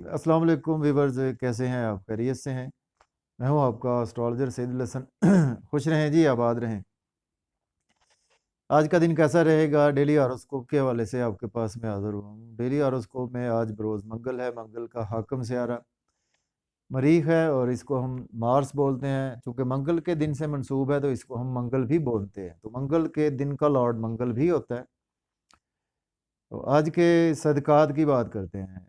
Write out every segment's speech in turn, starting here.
अस्सलाम वालेकुम वीवर्स, कैसे हैं आप? खैरियत से हैं? मैं हूं आपका एस्ट्रोलॉजर सैयदुल हसन। खुश रहें जी, आबाद रहें। आज का दिन कैसा रहेगा? डेली हॉरोस्कोप के हवाले से आपके पास मैं हाज़िर हुआ हूँ। डेली हॉरोस्कोप में आज बरोज़ मंगल है। मंगल का हाकम सियारा मरीख है और इसको हम मार्स बोलते हैं। चूँकि मंगल के दिन से मंसूब है तो इसको हम मंगल भी बोलते हैं। तो मंगल के दिन का लॉर्ड मंगल भी होता है। तो आज के सदक़ात की बात करते हैं।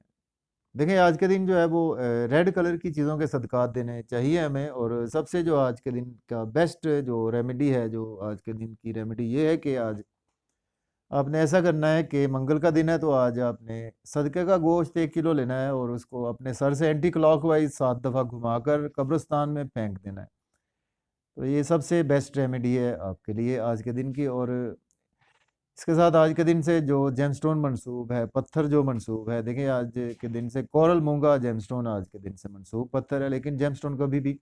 देखिए, आज के दिन जो है वो रेड कलर की चीज़ों के सदक़ात देने चाहिए हमें। और सबसे जो आज के दिन का बेस्ट जो रेमेडी है, जो आज के दिन की रेमेडी ये है कि आज आपने ऐसा करना है कि मंगल का दिन है तो आज आपने सदक़े का गोश्त 1 किलो लेना है और उसको अपने सर से एंटी क्लॉकवाइज़ 7 दफ़ा घुमाकर कब्रिस्तान में फेंक देना है। तो ये सबसे बेस्ट रेमेडी है आपके लिए आज के दिन की। और इसके साथ आज के दिन से जो जेमस्टोन मंसूब है, पत्थर जो मंसूब है, देखिए आज के दिन से कोरल मूंगा जेमस्टोन आज के दिन से मंसूब पत्थर है। लेकिन जेमस्टोन कभी भी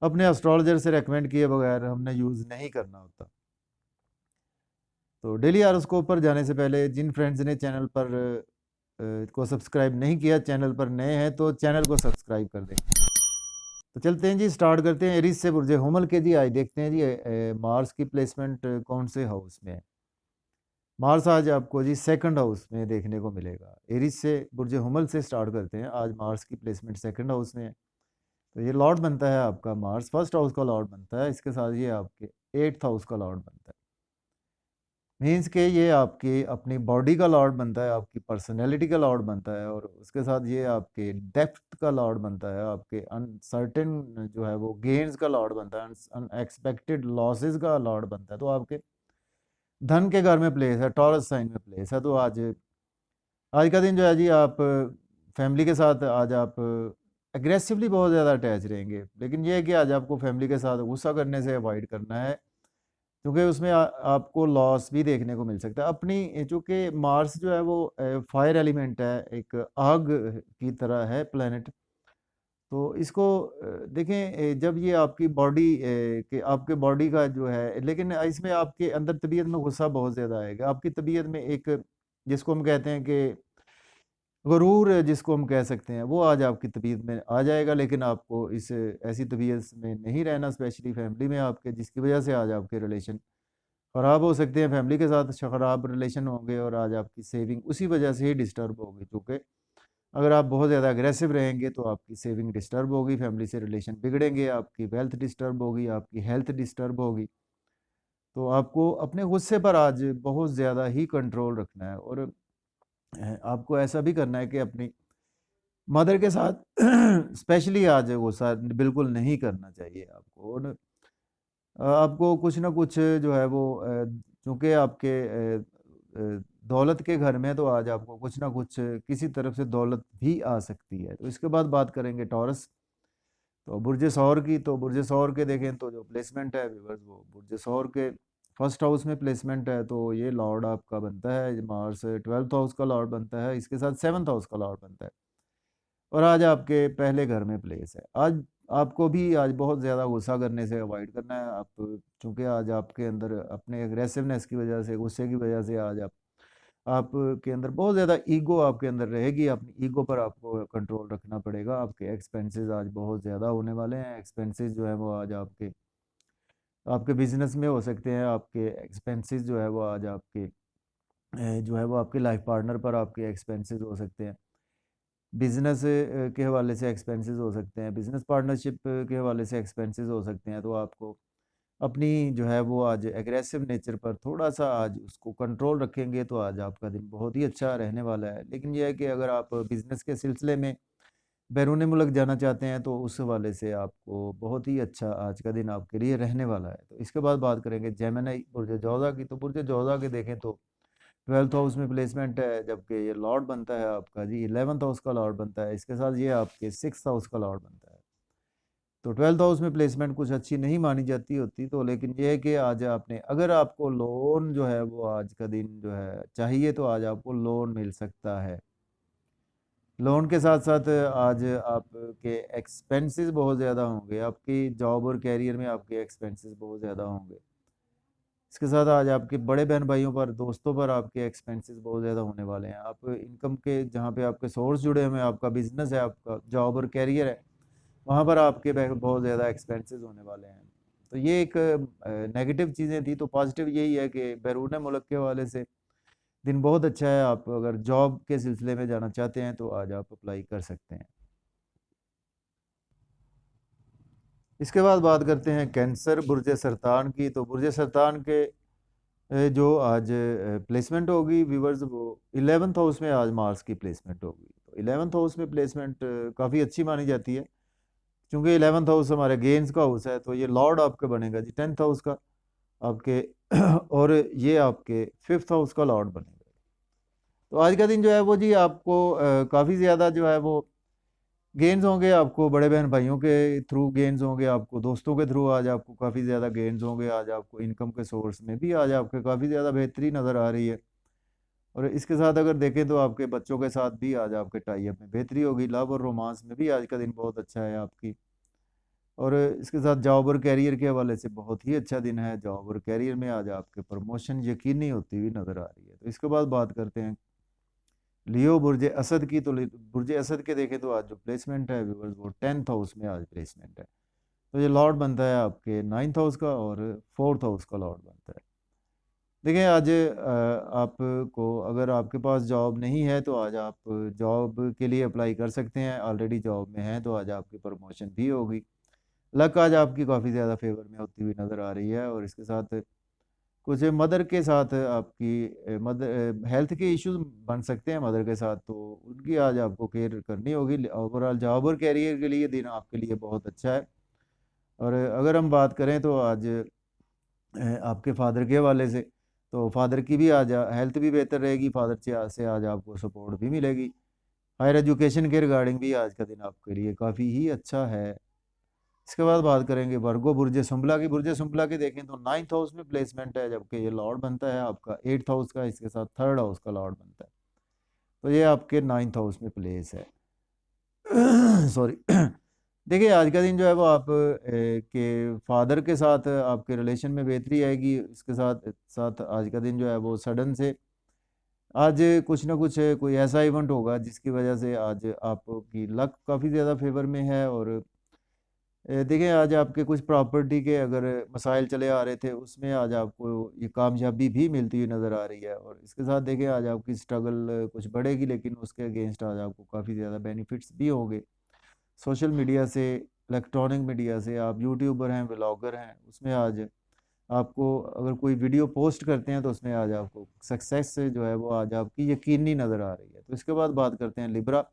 अपने एस्ट्रोलॉजर से रेकमेंड किए बगैर हमने यूज़ नहीं करना होता। तो डेली हॉरोस्कोप पर जाने से पहले जिन फ्रेंड्स ने चैनल पर को सब्सक्राइब नहीं किया, चैनल पर नए हैं तो चैनल को सब्सक्राइब कर दें। तो चलते हैं जी, स्टार्ट करते हैं एरीज से बुर्ज हुमल के। जी आज देखते हैं जी मार्स की प्लेसमेंट कौन से हाउस में है। मार्स आज आपको जी सेकंड हाउस में देखने को मिलेगा। एरीज से बुर्ज हुमल से स्टार्ट करते हैं। आज मार्स की प्लेसमेंट सेकंड हाउस में है। तो ये लॉर्ड बनता है आपका मार्स, फर्स्ट हाउस का लॉर्ड बनता है। इसके साथ ये आपके एट्थ हाउस का लॉर्ड बनता है। मीन्स के ये आपकी अपनी बॉडी का लॉर्ड बनता है, आपकी पर्सनैलिटी का लॉर्ड बनता है। और उसके साथ ये आपके डेप्थ का लॉर्ड बनता है, आपके अनसर्टेन जो है वो गेन्स का लॉर्ड बनता है, अनएक्सपेक्टेड लॉसेस का लॉर्ड बनता है। तो आपके धन के घर में प्लेस है, टॉरस साइन में प्लेस है। तो आज आज का दिन जो है जी आप फैमिली के साथ आज आप एग्रेसिवली बहुत ज़्यादा अटैच रहेंगे। लेकिन ये है कि आज आपको फैमिली के साथ गुस्सा करने से अवॉइड करना है, क्योंकि उसमें आपको लॉस भी देखने को मिल सकता है। अपनी चूँकि मार्स जो है वो फायर एलिमेंट है, एक आग की तरह है प्लैनेट। तो इसको देखें, जब ये आपकी बॉडी के आपके बॉडी का जो है, लेकिन इसमें आपके अंदर तबीयत में गुस्सा बहुत ज़्यादा आएगा। आपकी तबीयत में एक जिसको हम कहते हैं कि गुरूर जिसको हम कह सकते हैं, वो आज आपकी तबीयत में आ जाएगा। लेकिन आपको इस ऐसी तबीयत में नहीं रहना, स्पेशली फैमिली में आपके, जिसकी वजह से आज आपके रिलेशन ख़राब हो सकते हैं। फैमिली के साथ ख़राब रिलेशन होंगे और आज आपकी सेविंग उसी वजह से ही डिस्टर्ब होगी। चूँकि अगर आप बहुत ज़्यादा एग्रेसिव रहेंगे तो आपकी सेविंग डिस्टर्ब होगी, फैमिली से रिलेशन बिगड़ेंगे, आपकी वेल्थ डिस्टर्ब होगी, आपकी हेल्थ डिस्टर्ब होगी। तो आपको अपने गुस्से पर आज बहुत ज़्यादा ही कंट्रोल रखना है। और आपको ऐसा भी करना है कि अपनी मदर के साथ स्पेशली आज गुस्सा बिल्कुल नहीं करना चाहिए आपको। और आपको कुछ ना कुछ जो है वो चूँकि आपके दौलत के घर में, तो आज आपको कुछ ना कुछ किसी तरफ से दौलत भी आ सकती है। तो इसके बाद बात करेंगे टॉरस, तो बुर्ज सौर की। तो बुर्ज सौर के देखें तो जो प्लेसमेंट है व्यूअर्स, वो बुर्ज सौर के फर्स्ट हाउस में प्लेसमेंट है। तो ये लॉर्ड आपका बनता है मार्स, 12th हाउस का लॉर्ड बनता है। इसके साथ 7th हाउस का लॉर्ड बनता है और आज आपके पहले घर में प्लेस है। आज आपको भी आज बहुत ज़्यादा गुस्सा करने से अवॉइड करना है। आप चूँकि आज आपके अंदर अपने एग्रेसिवनेस की वजह से, गुस्से की वजह से आज आपके अंदर बहुत ज़्यादा ईगो आपके अंदर रहेगी। अपनी ईगो पर आपको कंट्रोल रखना पड़ेगा। आपके एक्सपेंसेस आज बहुत ज़्यादा होने वाले हैं। एक्सपेंसेस जो है वो आज आपके आपके बिज़नेस में हो सकते हैं। आपके एक्सपेंसेस जो है वो आज आपके जो है वो आपके लाइफ पार्टनर पर आपके एक्सपेंसेस हो सकते हैं। बिज़नेस के हवाले से एक्सपेंसेस हो सकते हैं, बिज़नेस पार्टनरशिप के हवाले से एक्सपेंसेस हो सकते हैं। तो आपको अपनी जो है वो आज एग्रेसिव नेचर पर थोड़ा-सा आज उसको कंट्रोल रखेंगे तो आज आपका दिन बहुत ही अच्छा रहने वाला है। लेकिन ये है कि अगर आप बिज़नेस के सिलसिले में बैरून मुल्क जाना चाहते हैं तो उस हवाले से आपको बहुत ही अच्छा आज का दिन आपके लिए रहने वाला है। तो इसके बाद बात करेंगे जेमिनी बुर्ज जौज़ा की। तो बुर्ज जौज़ा के देखें तो 12th हाउस में प्लेसमेंट है, जबकि ये लॉर्ड बनता है आपका जी 11th हाउस का लॉर्ड बनता है। इसके साथ ये आपके 6th हाउस का लॉर्ड बनता है। तो 12th हाउस में प्लेसमेंट कुछ अच्छी नहीं मानी जाती होती। तो लेकिन ये है कि आज आपने, अगर आपको लोन जो है वो आज का दिन जो है चाहिए, तो आज आपको लोन मिल सकता है। लोन के साथ-साथ आज आपके एक्सपेंसेस बहुत ज़्यादा होंगे, आपकी जॉब और करियर में आपके एक्सपेंसेस बहुत ज़्यादा होंगे। इसके साथ आज आपके बड़े बहन भाइयों पर, दोस्तों पर आपके एक्सपेंसेस बहुत ज़्यादा होने वाले हैं। आप इनकम के जहाँ पे आपके सोर्स जुड़े हुए हैं, आपका बिजनेस है, आपका जॉब और कैरियर है, वहाँ पर आपके बहुत ज़्यादा एक्सपेंसेस होने वाले हैं। तो ये एक नेगेटिव चीज़ें थी। तो पॉजिटिव यही है कि बैरून मुल्क के हवाले से दिन बहुत अच्छा है। आप अगर जॉब के सिलसिले में जाना चाहते हैं तो आज आप अप्लाई कर सकते हैं। इसके बाद बात करते हैं कैंसर बुर्ज सरतान की। तो बुर्ज सरतान के जो आज प्लेसमेंट होगी व्यूवर्स, वो 11th हाउस में आज मार्स की प्लेसमेंट होगी। तो 11th हाउस में प्लेसमेंट काफ़ी अच्छी मानी जाती है, क्योंकि 11th हाउस हमारे गेन्स का हाउस है। तो ये लॉर्ड आपका बनेगा जी 10th हाउस का आपके और ये आपके 5th हाउस का लॉर्ड बनेगा। तो आज का दिन जो है वो जी आपको काफ़ी ज़्यादा जो है वो गेन्स होंगे, आपको बड़े बहन भाइयों के थ्रू गेन्स होंगे, आपको दोस्तों के थ्रू आज आपको काफ़ी ज़्यादा गेन्स होंगे। आज आपको इनकम के सोर्स में भी आज आपके काफ़ी ज़्यादा बेहतरी नज़र आ रही है। और इसके साथ अगर देखें तो आपके बच्चों के साथ भी आज आपके टाई अप में बेहतरी होगी। लव और रोमांस में भी आज का दिन बहुत अच्छा है आपकी। और इसके साथ जॉब और कैरियर के हवाले से बहुत ही अच्छा दिन है। जॉब और कैरियर में आज आपके प्रमोशन यकीनी होती हुई नज़र आ रही है। तो इसके बाद बात करते हैं लियो बुर्ज असद की। तो बुर्ज असद के देखें तो आज जो प्लेसमेंट है व्यूअर्स, वो 10th हाउस में आज प्लेसमेंट है। तो ये लॉर्ड बनता है आपके 9th हाउस का और 4th हाउस का लॉर्ड बनता है। देखिए आज आपको अगर आपके पास जॉब नहीं है तो आज आप जॉब के लिए अप्लाई कर सकते हैं। ऑलरेडी जॉब में हैं तो आज आपकी प्रमोशन भी होगी। लक आज आपकी काफ़ी ज़्यादा फेवर में होती हुई नज़र आ रही है। और इसके साथ कुछ मदर के साथ आपकी मदर हेल्थ के इश्यूज बन सकते हैं मदर के साथ, तो उनकी आज आपको केयर करनी होगी। ओवरऑल जॉब और कैरियर के लिए दिन आपके लिए बहुत अच्छा है। और अगर हम बात करें तो आज आपके फादर के हवाले से, तो फादर की भी आज हेल्थ भी बेहतर रहेगी। फादर से आज आपको सपोर्ट भी मिलेगी। हायर एजुकेशन के रिगार्डिंग भी आज का दिन आपके लिए काफ़ी ही अच्छा है। इसके बाद बात करेंगे वर्गो बुर्ज सुंबला की। बुर्ज सुंबला के देखें तो 9th हाउस में प्लेसमेंट है, जबकि ये लॉर्ड बनता है आपका 8th हाउस का। इसके साथ 3rd हाउस का लॉर्ड बनता है। तो ये आपके 9th हाउस में प्लेस है। सॉरी। देखिए आज का दिन जो है वो आप के फादर के साथ आपके रिलेशन में बेहतरी आएगी। इसके साथ साथ आज का दिन जो है वो सडन से आज कुछ ना कुछ कोई ऐसा इवेंट होगा जिसकी वजह से आज आपकी लक काफ़ी ज़्यादा फेवर में है। और देखिए आज आपके कुछ प्रॉपर्टी के अगर मसाइल चले आ रहे थे, उसमें आज आपको ये कामयाबी भी मिलती हुई नज़र आ रही है। और इसके साथ देखिए आज आपकी स्ट्रगल कुछ बढ़ेगी, लेकिन उसके अगेंस्ट आज आपको काफ़ी ज़्यादा बेनिफिट्स भी होंगे। सोशल मीडिया से, इलेक्ट्रॉनिक मीडिया से, आप यूट्यूबर हैं, व्लॉगर हैं, उसमें आज आपको अगर कोई वीडियो पोस्ट करते हैं तो उसमें आज आपको सक्सेस से जो है वो आज आपकी यकीनी नज़र आ रही है। तो इसके बाद बात करते हैं लिब्रा।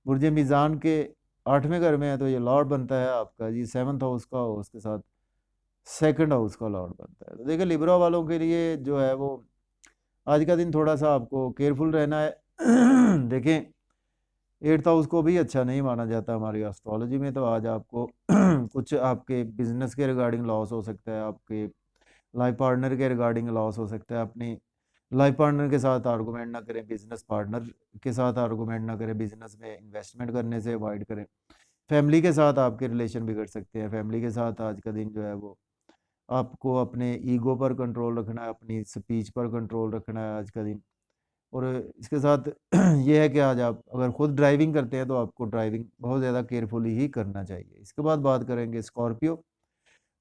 बुर्ज मीज़ान के 8वें घर में है, तो ये लॉर्ड बनता है आपका जी 7th हाउस का, और उसके साथ 2nd हाउस का लॉर्ड बनता है। तो देखिए लिब्रा वालों के लिए जो है वो आज का दिन थोड़ा सा आपको केयरफुल रहना है। देखें 8th हाउस को भी अच्छा नहीं माना जाता हमारी एस्ट्रोलॉजी में। तो आज आपको कुछ आपके बिजनेस के रिगार्डिंग लॉस हो सकता है, आपके लाइफ पार्टनर के रिगार्डिंग लॉस हो सकता है। अपनी लाइफ पार्टनर के साथ आर्गूमेंट ना करें, बिजनेस पार्टनर के साथ आर्गूमेंट ना करें, बिजनेस में इन्वेस्टमेंट करने से अवॉइड करें। फैमिली के साथ आपके रिलेशन बिगड़ सकते हैं। फैमिली के साथ आज का दिन जो है वो आपको अपने ईगो पर कंट्रोल रखना है, अपनी स्पीच पर कंट्रोल रखना है आज का दिन। और इसके साथ ये है कि आज आप अगर खुद ड्राइविंग करते हैं तो आपको ड्राइविंग बहुत ज़्यादा केयरफुली ही करना चाहिए। इसके बाद बात करेंगे स्कॉर्पियो।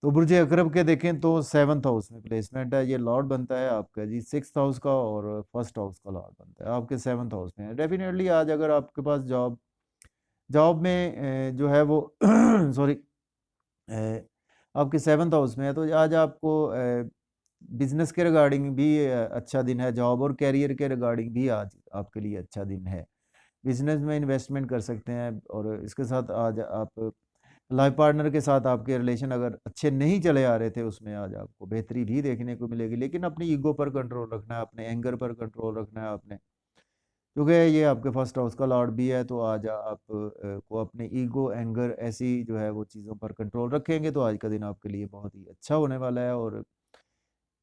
तो बुर्ज अकरब के देखें तो 7th हाउस में प्लेसमेंट है। ये लॉर्ड बनता है आपका जी 6th हाउस का, और 1st हाउस का लॉर्ड बनता है आपके 7th हाउस में। डेफिनेटली आज अगर आपके पास जॉब जॉब में जो है वो सॉरी आपके 7th हाउस में है, तो आज आपको बिजनेस के रिगार्डिंग भी अच्छा दिन है। जॉब और कैरियर के रिगार्डिंग भी आज आपके लिए अच्छा दिन है। बिजनेस में इन्वेस्टमेंट कर सकते हैं। और इसके साथ आज आप लाइफ पार्टनर के साथ आपके रिलेशन अगर अच्छे नहीं चले आ रहे थे, उसमें आज आपको बेहतरी भी देखने को मिलेगी। लेकिन अपनी ईगो पर कंट्रोल रखना है, अपने एंगर पर कंट्रोल रखना है आपने, क्योंकि ये आपके फर्स्ट हाउस का लॉर्ड भी है। तो आज आप को अपने ईगो, एंगर ऐसी जो है वो चीज़ों पर कंट्रोल रखेंगे तो आज का दिन आपके लिए बहुत ही अच्छा होने वाला है। और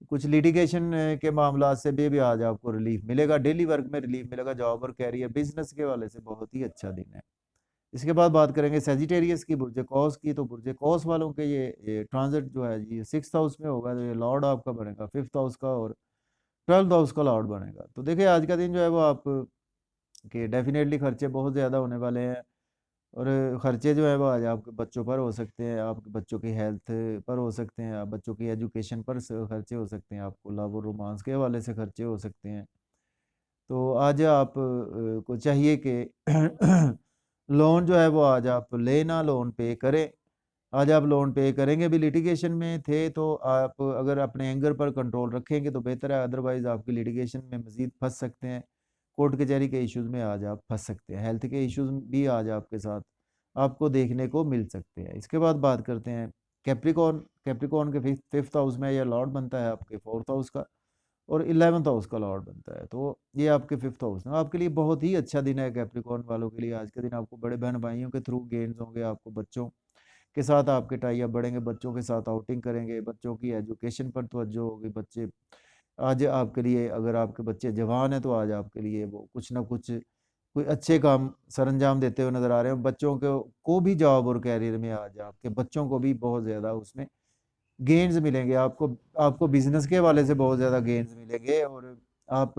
कुछ लिटिगेशन के मामला से भी आज आपको रिलीफ मिलेगा। डेली वर्क में रिलीफ मिलेगा। जॉब और कैरियर, बिजनेस के वाले से बहुत ही अच्छा दिन है। इसके बाद बात करेंगे सेजिटेरियस की, बुर्ज कौस की। तो बुर्ज कौस वालों के ये ट्रांजिट जो है जी 6th हाउस में होगा, तो ये लॉर्ड आपका बनेगा 5th हाउस का और 12th हाउस का लॉर्ड बनेगा। तो देखिए आज का दिन जो है वो आप के डेफिनेटली खर्चे बहुत ज़्यादा होने वाले हैं, और खर्चे जो है वो आज आपके बच्चों पर हो सकते हैं, आपके बच्चों की हेल्थ पर हो सकते हैं, आप बच्चों की एजुकेशन पर खर्चे हो सकते हैं, आपको लव और रोमांस के हवाले से खर्चे हो सकते हैं। तो आज आप को चाहिए कि लोन जो है वो आज आप लेना, लोन पे करें। आज आप लोन पे करेंगे भी, लिटिगेशन में थे तो आप अगर अपने एंगर पर कंट्रोल रखेंगे तो बेहतर है, अदरवाइज़ आपकी लिटिगेशन में मज़ीद फँस सकते हैं। कोर्ट कचहरी के इश्यूज़ में आज आप फँस सकते हैं। हेल्थ के इश्यूज़ भी आज आपके साथ आपको देखने को मिल सकते हैं। इसके बाद बात करते हैं कैप्रिकॉर्न। कैप्रिकॉर्न के 5th हाउस में यह लॉर्ड बनता है आपके 4th हाउस का, और 11th हाउस का लॉर्ड बनता है। तो ये आपके 5th हाउस में आपके लिए बहुत ही अच्छा दिन है। कैप्रिकॉर्न वालों के लिए आज के दिन आपको बड़े बहन भाइयों के थ्रू गेन्स होंगे, आपको बच्चों के साथ आपके टाई अप बढ़ेंगे, बच्चों के साथ आउटिंग करेंगे, बच्चों की एजुकेशन पर तवज्जो होगी। बच्चे आज आपके लिए, अगर आपके बच्चे जवान हैं तो आज आपके लिए वो कुछ ना कुछ कोई अच्छे काम सरअंजाम देते हुए नज़र आ रहे हैं। बच्चों को भी जॉब और कैरियर में आज आपके बच्चों को भी बहुत ज़्यादा उसमें गेन्स मिलेंगे। आपको आपको बिज़नेस के हवाले से बहुत ज़्यादा गेन्स मिलेंगे, और आप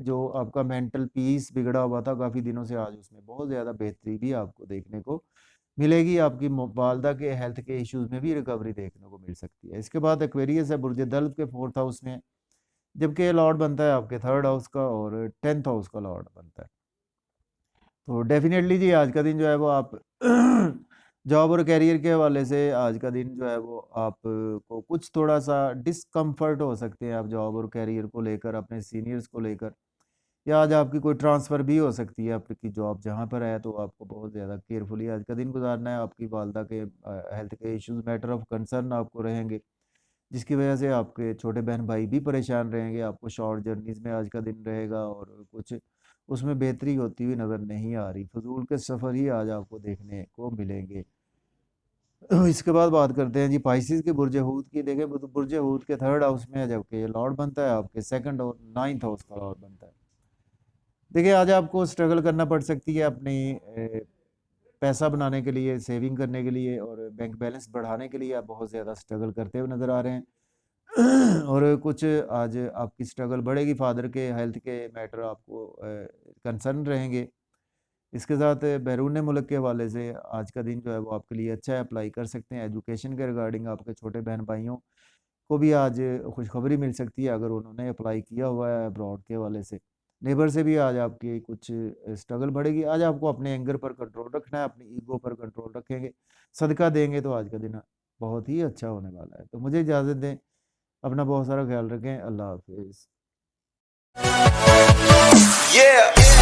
जो आपका मेंटल पीस बिगड़ा हुआ था काफ़ी दिनों से, आज उसमें बहुत ज़्यादा बेहतरी भी आपको देखने को मिलेगी। आपकी वालदा के हेल्थ के इश्यूज़ में भी रिकवरी देखने को मिल सकती है। इसके बाद एक्वेरियस है बुर्ज दल्ब के 4th हाउस में, जबकि ये लॉर्ड बनता है आपके 3rd हाउस का और 10th हाउस का लॉर्ड बनता है। तो डेफिनेटली जी आज का दिन जो है वो आप जॉब और करियर के हवाले से आज का दिन जो है वो आप को कुछ थोड़ा सा डिस्कम्फर्ट हो सकते हैं, आप जॉब और करियर को लेकर, अपने सीनियर्स को लेकर, या आज आपकी कोई ट्रांसफ़र भी हो सकती है। आपकी जॉब जहाँ पर है तो आपको बहुत ज़्यादा केयरफुली आज का दिन गुजारना है। आपकी वालदा के हेल्थ के इश्यूज़ मैटर ऑफ कंसर्न आपको रहेंगे, जिसकी वजह से आपके छोटे बहन भाई भी परेशान रहेंगे। आपको शॉर्ट जर्नीज़ में आज का दिन रहेगा, और कुछ उसमें बेहतरी होती हुई नज़र नहीं आ रही। फ़िज़ूल के सफ़र ही आज आपको देखने को मिलेंगे। इसके बाद बात करते हैं जी पाइसेस के बुर्ज हूत की। देखें बुर्ज हूत के 3rd हाउस में है, जबकि ये लॉर्ड बनता है आपके 2nd और 9th हाउस का लॉर्ड बनता है। देखिए आज आपको स्ट्रगल करना पड़ सकती है अपनी पैसा बनाने के लिए, सेविंग करने के लिए, और बैंक बैलेंस बढ़ाने के लिए आप बहुत ज़्यादा स्ट्रगल करते हुए नज़र आ रहे हैं। और कुछ आज आपकी स्ट्रगल बढ़ेगी, फादर के हेल्थ के मैटर आपको कंसर्न रहेंगे। इसके साथ बैरून मुल्क के हवाले से आज का दिन जो है वो आपके लिए अच्छा है, अप्लाई कर सकते हैं। एजुकेशन के रिगार्डिंग आपके छोटे बहन भाइयों को भी आज खुशखबरी मिल सकती है, अगर उन्होंने अप्लाई किया हुआ है अब्रॉड के हवाले से। नेबर से भी आज आपकी कुछ स्ट्रगल बढ़ेगी। आज आपको अपने एंगर पर कंट्रोल रखना है, अपनी ईगो पर कंट्रोल रखेंगे, सदका देंगे तो आज का दिन बहुत ही अच्छा होने वाला है। तो मुझे इजाज़त दें, अपना बहुत सारा ख्याल रखें। अल्लाह हाफिज़। Yeah.